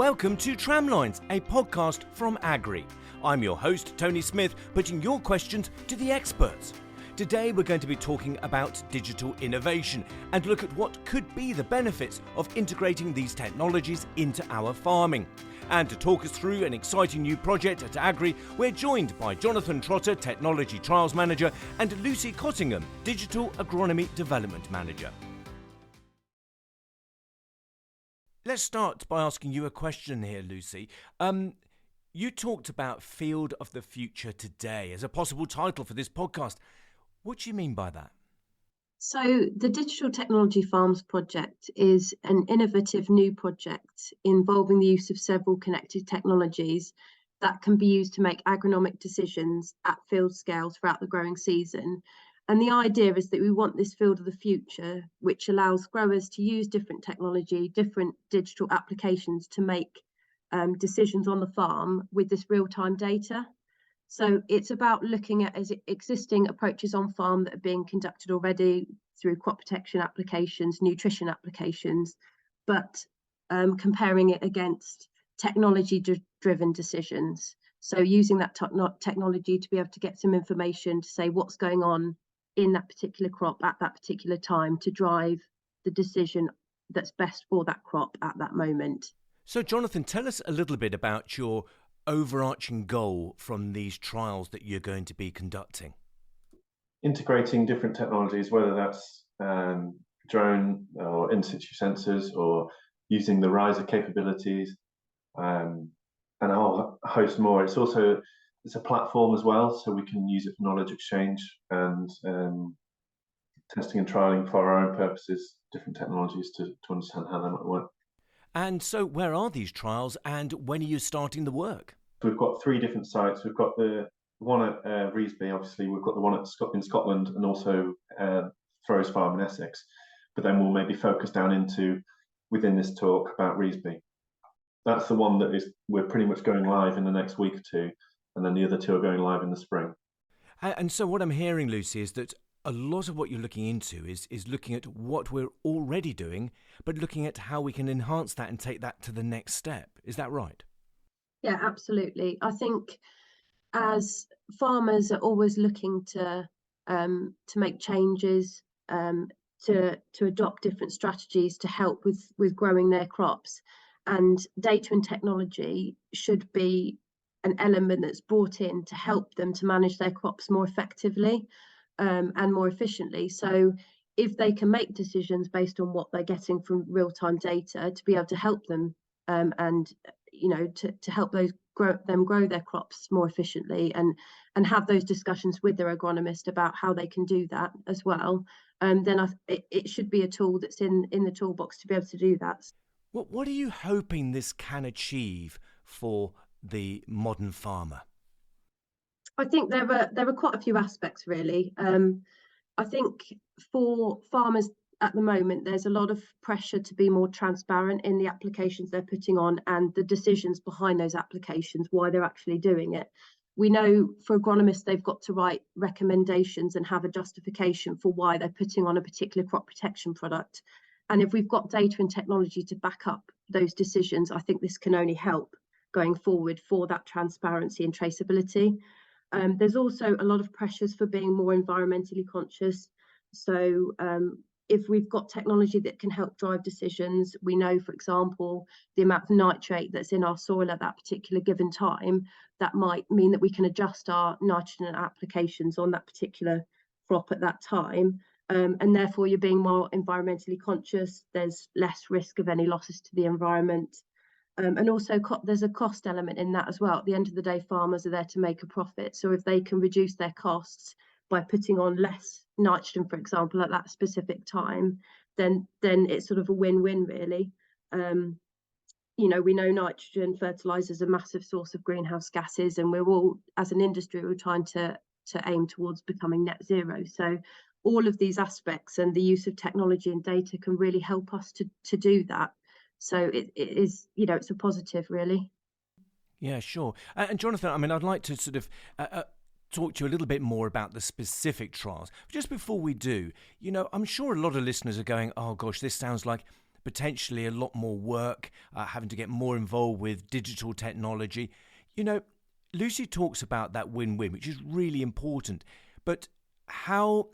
Welcome to Tramlines, a podcast from Agrii. I'm your host, Tony Smith, putting your questions to the experts. Today we're going to be talking about digital innovation and look at what could be the benefits of integrating these technologies into our farming. And to talk us through an exciting new project at Agrii, we're joined by Jonathan Trotter, Technology Trials Manager, and Lucy Cottingham, Digital Agronomy Development Manager. Let's start by asking you a question here, Lucy. You talked about Field of the Future today as a possible title for this podcast. What do you mean by that? So the Digital Technology Farms project is an innovative new project involving the use of several connected technologies that can be used to make agronomic decisions at field scale throughout the growing season. And the idea is that we want this field of the future, which allows growers to use different technology, different digital applications to make decisions on the farm with this real-time data. So it's about looking at existing approaches on farm that are being conducted already through crop protection applications, nutrition applications, but comparing it against technology-driven decisions. So using that technology to be able to get some information to say what's going on in that particular crop at that particular time to drive the decision that's best for that crop at that moment. So Jonathan, tell us a little bit about your overarching goal from these trials that you're going to be conducting. Integrating different technologies, whether that's drone or in-situ sensors or using the riser capabilities and a whole host more. It's a platform as well, so we can use it for knowledge exchange and testing and trialing for our own purposes, different technologies to understand how they might work. And so where are these trials and when are you starting the work? We've got 3 different sites. We've got the one at Revesby, obviously. We've got the one in Scotland and also Throws Farm in Essex. But then we'll maybe focus down into, within this talk, about Revesby. That's the one that we're pretty much going live in the next week or 2. And then the other 2 are going live in the spring. And so what I'm hearing, Lucy, is that a lot of what you're looking into is looking at what we're already doing, but looking at how we can enhance that and take that to the next step. Is that right? Yeah, absolutely. I think as farmers are always looking to make changes, to adopt different strategies to help with growing their crops, and data and technology should be an element that's brought in to help them to manage their crops more effectively and more efficiently. So if they can make decisions based on what they're getting from real-time data to be able to help them and to help them grow their crops more efficiently and have those discussions with their agronomist about how they can do that as well, then it should be a tool that's in the toolbox to be able to do that. What are you hoping this can achieve for the modern farmer? I think there are quite a few aspects, really. I think for farmers at the moment, there's a lot of pressure to be more transparent in the applications they're putting on and the decisions behind those applications, why they're actually doing it. We know for agronomists, they've got to write recommendations and have a justification for why they're putting on a particular crop protection product. And if we've got data and technology to back up those decisions, I think this can only help going forward for that transparency and traceability. There's also a lot of pressures for being more environmentally conscious. So if we've got technology that can help drive decisions, we know, for example, the amount of nitrate that's in our soil at that particular given time, that might mean that we can adjust our nitrogen applications on that particular crop at that time. And therefore, you're being more environmentally conscious. There's less risk of any losses to the environment. And also there's a cost element in that as well. At the end of the day, farmers are there to make a profit. So if they can reduce their costs by putting on less nitrogen, for example, at that specific time, then it's sort of a win-win, really. We know nitrogen fertilizers are a massive source of greenhouse gases, and we're all, as an industry, we're trying to aim towards becoming net zero. So all of these aspects and the use of technology and data can really help us to do that. So it is, it's a positive, really. Yeah, sure. And Jonathan, I mean, I'd like to sort of talk to you a little bit more about the specific trials. Just before we do, I'm sure a lot of listeners are going, oh gosh, this sounds like potentially a lot more work, having to get more involved with digital technology. You know, Lucy talks about that win-win, which is really important. But how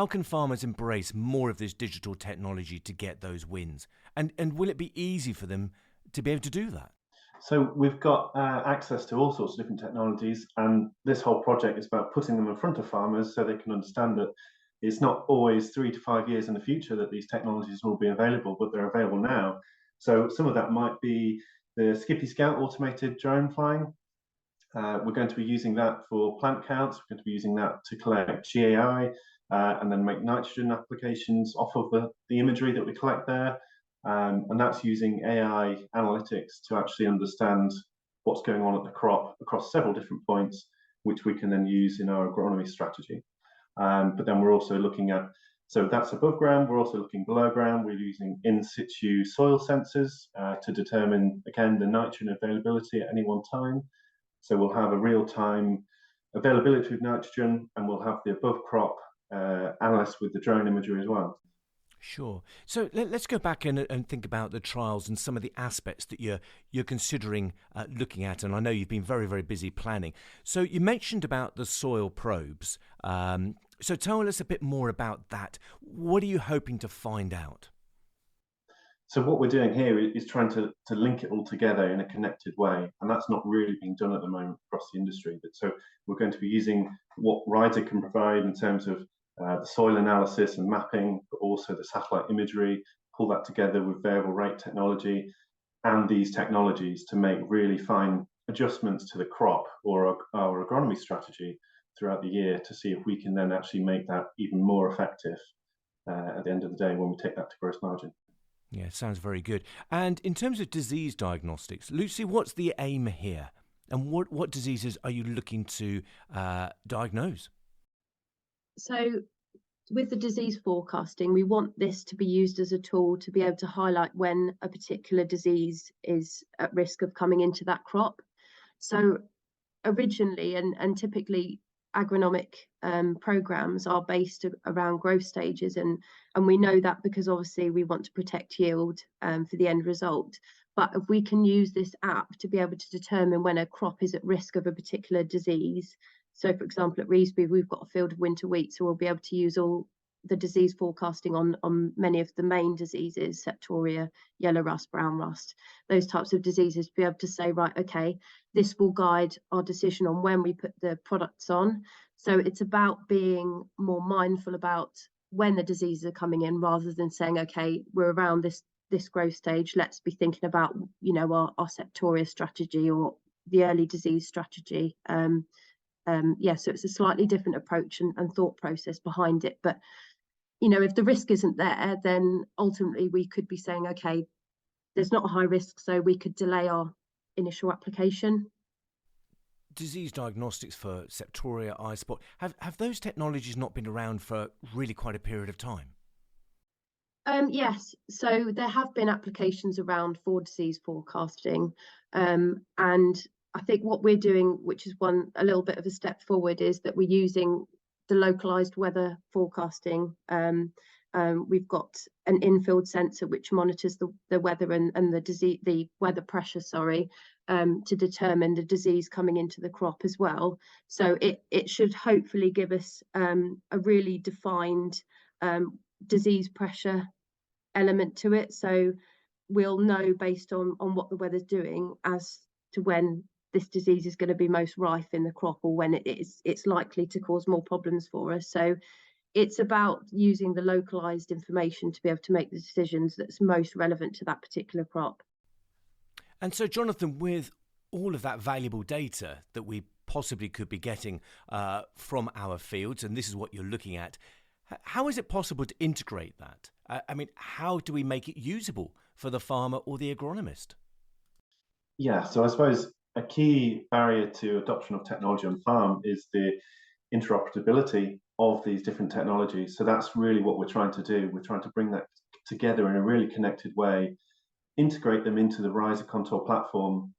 can farmers embrace more of this digital technology to get those wins? And will it be easy for them to be able to do that? So we've got access to all sorts of different technologies, and this whole project is about putting them in front of farmers so they can understand that it's not always 3 to 5 years in the future that these technologies will be available, but they're available now. So some of that might be the Skippy Scout automated drone flying. We're going to be using that for plant counts. We're going to be using that to collect GAI and then make nitrogen applications off of the imagery that we collect there. And that's using AI analytics to actually understand what's going on at the crop across several different points, which we can then use in our agronomy strategy. But then we're also looking at, so that's above ground, we're also looking below ground. We're using in situ soil sensors to determine, again, the nitrogen availability at any one time. So we'll have a real-time availability of nitrogen, and we'll have the above crop analysts with the drone imagery as well. Sure. So let's go back and think about the trials and some of the aspects that you're considering looking at. And I know you've been very, very busy planning. So you mentioned about the soil probes. So tell us a bit more about that. What are you hoping to find out? So what we're doing here is trying to link it all together in a connected way, and that's not really being done at the moment across the industry. So we're going to be using what Riser can provide in terms of the soil analysis and mapping, but also the satellite imagery, pull that together with variable rate technology and these technologies to make really fine adjustments to the crop or our agronomy strategy throughout the year to see if we can then actually make that even more effective at the end of the day when we take that to gross margin. Yeah, sounds very good. And in terms of disease diagnostics, Lucy, what's the aim here? And what diseases are you looking to diagnose? So with the disease forecasting, we want this to be used as a tool to be able to highlight when a particular disease is at risk of coming into that crop. So originally and typically agronomic programs are based around growth stages, and we know that because obviously we want to protect yield for the end result. But if we can use this app to be able to determine when a crop is at risk of a particular disease, so for example at Revesby we've got a field of winter wheat, so we'll be able to use all the disease forecasting on many of the main diseases, septoria, yellow rust, brown rust, those types of diseases, to be able to say, right, okay, this will guide our decision on when we put the products on. So it's about being more mindful about when the diseases are coming in, rather than saying, okay, we're around this growth stage, let's be thinking about, you know, our septoria strategy or the early disease strategy. So it's a slightly different approach and thought process behind it. But you know, if the risk isn't there, then ultimately we could be saying, okay, there's not a high risk, so we could delay our initial application. Disease diagnostics for septoria, eye spot, have those technologies not been around for really quite a period of time? Yes, so there have been applications around for disease forecasting, and I think what we're doing, which is a little bit of a step forward, is that we're using the localized weather forecasting. We've got an in-field sensor which monitors the weather and the weather pressure, to determine the disease coming into the crop as well. So it should hopefully give us a really defined disease pressure element to it. So we'll know based on what the weather's doing as to when this disease is going to be most rife in the crop, or when it's likely to cause more problems for us. So it's about using the localized information to be able to make the decisions that's most relevant to that particular crop. And so, Jonathan, with all of that valuable data that we possibly could be getting from our fields, and this is what you're looking at, how is it possible to integrate that? I mean, how do we make it usable for the farmer or the agronomist? Yeah, so I suppose a key barrier to adoption of technology on farm is the interoperability of these different technologies. So that's really what we're trying to do. We're trying to bring that together in a really connected way, integrate them into the Riser Contour platform,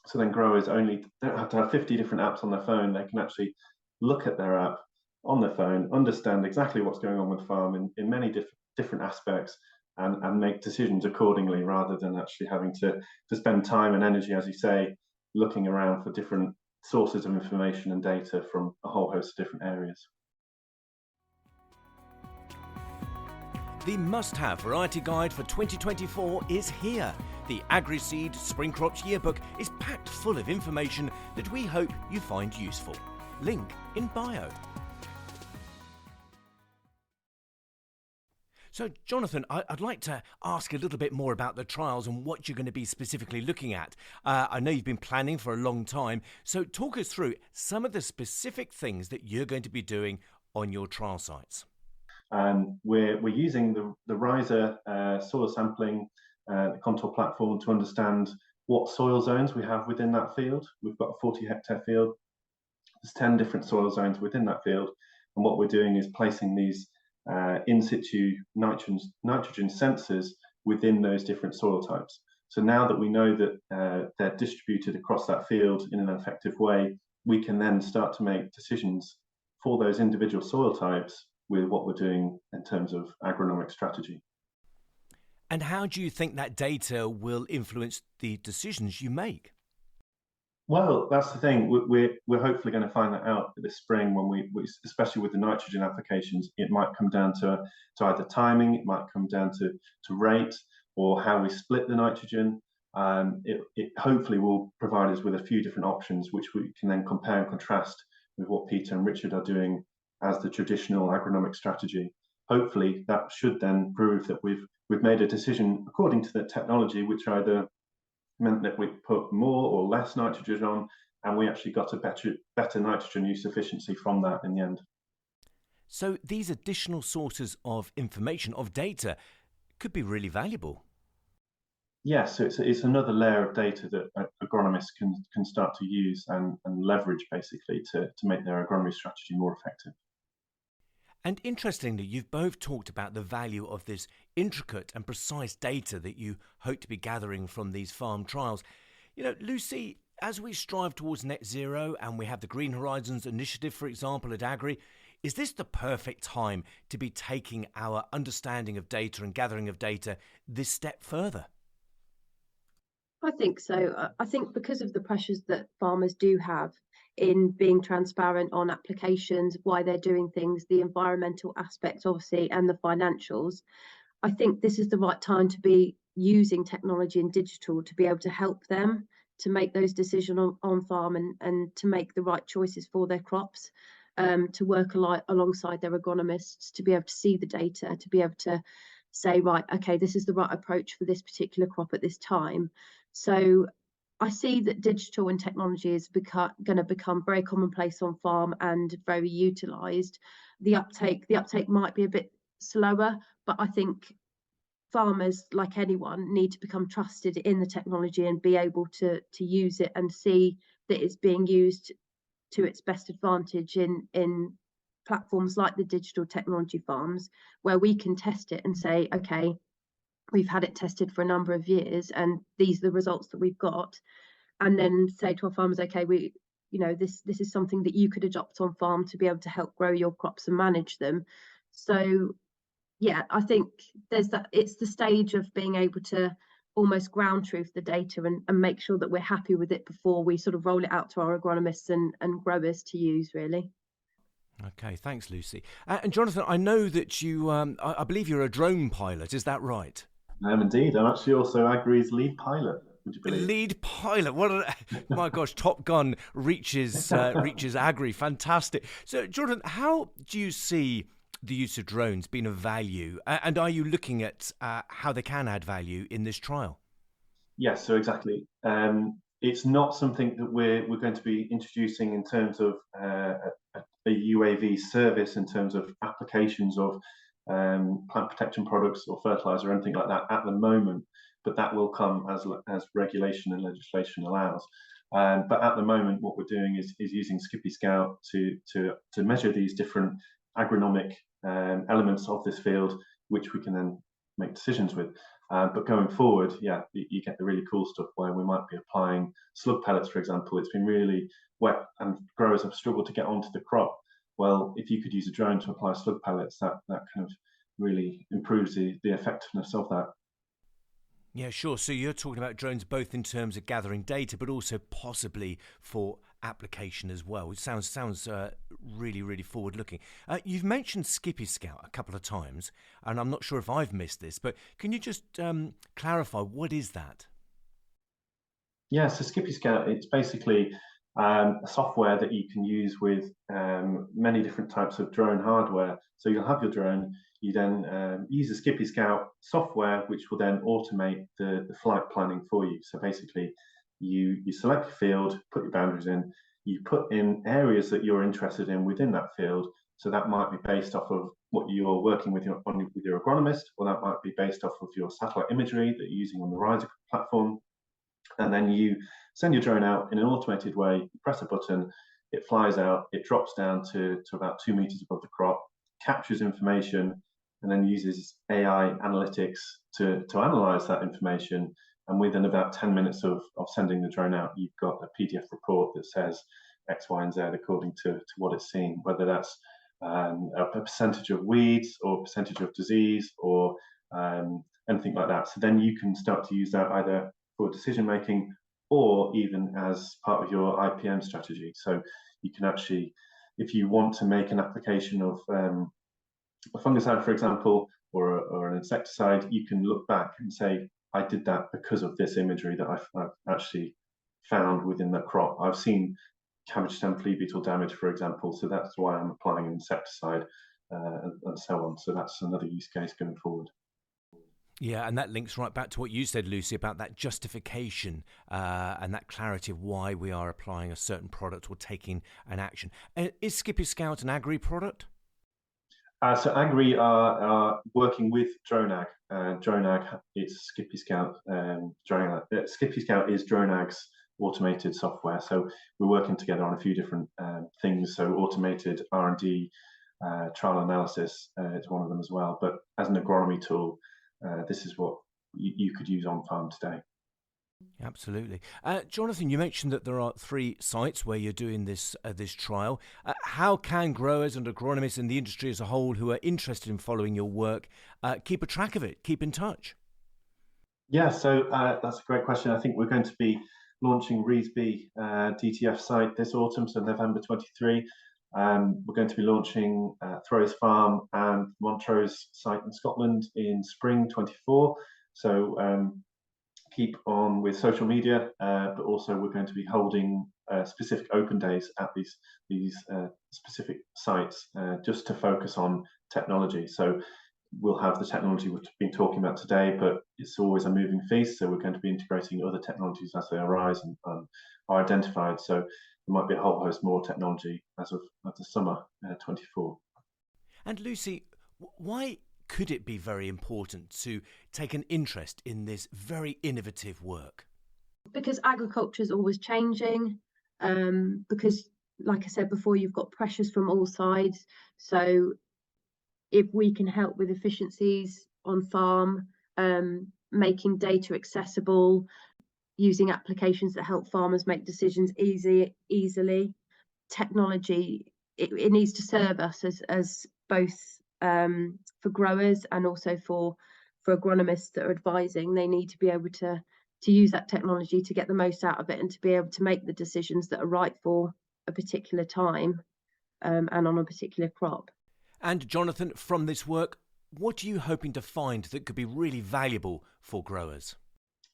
so then growers don't have to have 50 different apps on their phone. They can actually look at their app on their phone, understand exactly what's going on with the farm in many different aspects, and make decisions accordingly, rather than actually having to spend time and energy, as you say, looking around for different sources of information and data from a whole host of different areas. The must-have variety guide for 2024 is here. The Agrii Seed Spring Crops Yearbook is packed full of information that we hope you find useful. Link in bio. So, Jonathan, I'd like to ask a little bit more about the trials and what you're going to be specifically looking at. I know you've been planning for a long time, so talk us through some of the specific things that you're going to be doing on your trial sites. We're using the Riser soil sampling the contour platform to understand what soil zones we have within that field. We've got a 40-hectare field. There's 10 different soil zones within that field, and what we're doing is placing these in situ nitrogen sensors within those different soil types. So now that we know that they're distributed across that field in an effective way, we can then start to make decisions for those individual soil types with what we're doing in terms of agronomic strategy. And how do you think that data will influence the decisions you make? Well, that's the thing. We're hopefully going to find that out this spring when we especially with the nitrogen applications. It might come down to either timing, it might come down to rate, or how we split the nitrogen. It hopefully will provide us with a few different options, which we can then compare and contrast with what Peter and Richard are doing as the traditional agronomic strategy. Hopefully, that should then prove that we've made a decision according to the technology, which either meant that we put more or less nitrogen on, and we actually got a better nitrogen use efficiency from that in the end. So these additional sources of information, of data, could be really valuable. Yes, so it's another layer of data that agronomists can start to use and leverage basically to make their agronomy strategy more effective. And interestingly, you've both talked about the value of this intricate and precise data that you hope to be gathering from these farm trials. You know, Lucy, as we strive towards net zero and we have the Green Horizons initiative, for example, at Agrii, is this the perfect time to be taking our understanding of data and gathering of data this step further? I think so. I think because of the pressures that farmers do have in being transparent on applications, why they're doing things, the environmental aspects, obviously, and the financials, I think this is the right time to be using technology and digital to be able to help them to make those decisions on farm and to make the right choices for their crops, to work alongside their agronomists, to be able to see the data, to be able to say, right, okay, this is the right approach for this particular crop at this time. So I see that digital and technology is going to become very commonplace on farm and very utilised. The uptake might be a bit slower, but I think farmers, like anyone, need to become trusted in the technology and be able to use it and see that it's being used to its best advantage in platforms like the digital technology farms, where we can test it and say, okay, we've had it tested for a number of years and these are the results that we've got, and then say to our farmers, okay, this is something that you could adopt on farm to be able to help grow your crops and manage them. So yeah, I think there's that. It's the stage of being able to almost ground truth the data and make sure that we're happy with it before we sort of roll it out to our agronomists and growers to use, really. Okay, thanks, Lucy. And Jonathan, I know that you, I believe you're a drone pilot, is that right? I am indeed. I'm actually also Agrii's lead pilot, would you believe? Lead pilot. My gosh, Top Gun reaches Agrii. Fantastic. So, Jonathan, how do you see the use of drones being of value? And are you looking at how they can add value in this trial? Yes, so exactly. It's not something that we're going to be introducing in terms of a UAV service, in terms of applications of plant protection products or fertilizer or anything like that at the moment, but that will come as regulation and legislation allows. But at the moment, what we're doing is using Skippy Scout to measure these different agronomic elements of this field, which we can then make decisions with. But going forward, yeah, you get the really cool stuff where we might be applying slug pellets, for example. It's been really wet and growers have struggled to get onto the crop. Well, if you could use a drone to apply slug pellets, that kind of really improves the effectiveness of that. Yeah, sure. So you're talking about drones both in terms of gathering data, but also possibly for application as well. It sounds really, really forward-looking. You've mentioned Skippy Scout a couple of times, and I'm not sure if I've missed this, but can you just clarify, what is that? Yeah, so Skippy Scout, it's basically a software that you can use with many different types of drone hardware. So you'll have your drone, you then use the Skippy Scout software, which will then automate the flight planning for you. So basically, you select your field, put your boundaries in, you put in areas that you're interested in within that field. So that might be based off of what you're working with your agronomist, or that might be based off of your satellite imagery that you're using on the Riser platform. And then you send your drone out in an automated way, you press a button, it flies out, it drops down to about 2 meters above the crop, captures information, and then uses AI analytics to analyze that information. And within about 10 minutes of sending the drone out, you've got a PDF report that says X, Y, and Z according to what it's seen, whether that's a percentage of weeds or percentage of disease or anything like that. So then you can start to use that either for decision making or even as part of your IPM strategy. So you can actually, if you want to make an application of a fungicide, for example, or an insecticide, you can look back and say, I did that because of this imagery that I've actually found within the crop. I've seen cabbage stem flea beetle damage, for example, so that's why I'm applying an insecticide and so on. So that's another use case going forward. Yeah, and that links right back to what you said, Lucy, about that justification and that clarity of why we are applying a certain product or taking an action. Is Skippy Scout an Agrii product? So Agrii are working with DroneAg. DroneAg, it's Skippy Scout. Skippy Scout is DroneAg's automated software. So we're working together on a few different things. So automated R&D, trial analysis is one of them as well. But as an agronomy tool, this is what you could use on farm today. Absolutely. Jonathan, you mentioned that there are 3 sites where you're doing this trial. How can growers and agronomists and the industry as a whole who are interested in following your work keep a track of it, keep in touch? Yeah, so that's a great question. I think we're going to be launching Revesby DTF site this autumn, so November 23. We're going to be launching Throws Farm and Montrose site in Scotland in spring 24. So keep on with social media, but also we're going to be holding specific open days at these specific sites just to focus on technology. So we'll have the technology we've been talking about today, but it's always a moving feast. So we're going to be integrating other technologies as they arise and are identified. So there might be a whole host more technology as of the summer 24. And Lucy, why could it be very important to take an interest in this very innovative work? Because agriculture is always changing, because, like I said before, you've got pressures from all sides. So if we can help with efficiencies on farm, making data accessible, using applications that help farmers make decisions easily, technology, it needs to serve us as both for growers and also for agronomists that are advising. They need to be able to use that technology to get the most out of it and to be able to make the decisions that are right for a particular time and on a particular crop. And Jonathan, from this work, what are you hoping to find that could be really valuable for growers?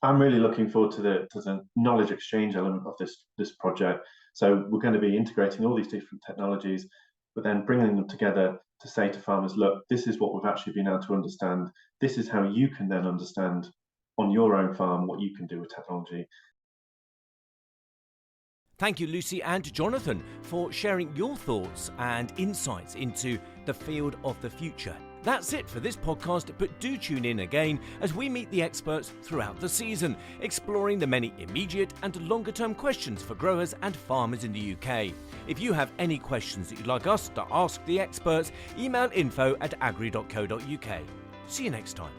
I'm really looking forward to the knowledge exchange element of this project. So we're going to be integrating all these different technologies, but then bringing them together to say to farmers, look, this is what we've actually been able to understand. This is how you can then understand on your own farm what you can do with technology. Thank you, Lucy and Jonathan, for sharing your thoughts and insights into the field of the future. That's it for this podcast, but do tune in again as we meet the experts throughout the season, exploring the many immediate and longer-term questions for growers and farmers in the UK. If you have any questions that you'd like us to ask the experts, email info@agrii.co.uk. See you next time.